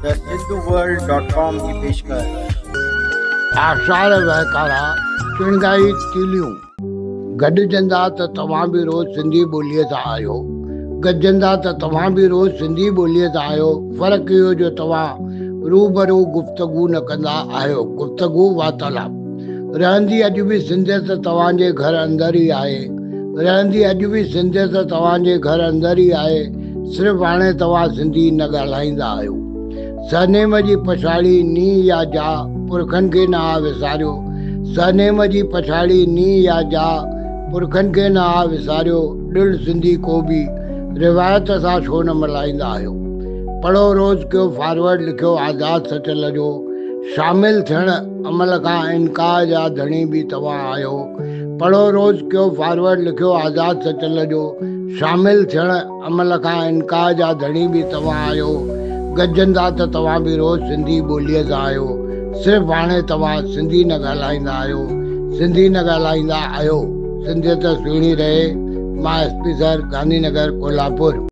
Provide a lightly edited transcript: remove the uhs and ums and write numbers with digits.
The सिंधुवर्ल्ड.com की पेशकश। आषाढ़ वहकारा चिणगाई तीलियूं गॾजंदा त तव्हां बि रोज़ सिंधी ॿोलीअ सां आहियो, गॾजंदा त तव्हां बि रोज़ सिंधी ॿोलीअ सां आहियो। फ़र्क़ु इहो जो तव्हां रूबरू गुफ़्तगू न कंदा आहियो, गुफ़्तगू वार्तालाप। रहंदी अॼु बि सिंधियत तव्हांजे घर अंदरि ई आहे, रहंदी अॼु बि सिंधियत तव्हांजे घर अंदरि ई आहे, सिर्फ़ु हाणे तव्हां सिंधी न ॻाल्हाईंदा आहियो। सरनेम जी पछाड़ी नी या जा पुरखनि खे न आ विसारियो, सरनेम जी पछाड़ी नी या जा पुरखनि खे न आ विसारियो। दिलि सिंधी को बि रिवायत सां छो न मल्हाईंदा आहियो। पढ़ो रोज़ कयो फॉरवर्ड, लिखियो आज़ाद सचल जो, शामिल थियण अमल खां इनकार जा धणी बि तव्हां आहियो। पढ़ो रोज़ कयो फॉरवर्ड, लिखियो आज़ाद सचल जो, शामिल थियण अमल खां इनकार जा धणी बि तव्हां आहियो। गॾजंदा त तव्हां बि रोज़ सिंधी ॿोलीअ सां आहियो, सिर्फ़ु हाणे तव्हां सिंधी न ॻाल्हाईंदा आहियो, सिंधी न ॻाल्हाईंदा आहियो। सिंधियत सुहिणी रहे। मां SP सर, गांधीनगर, कोल्हापुर।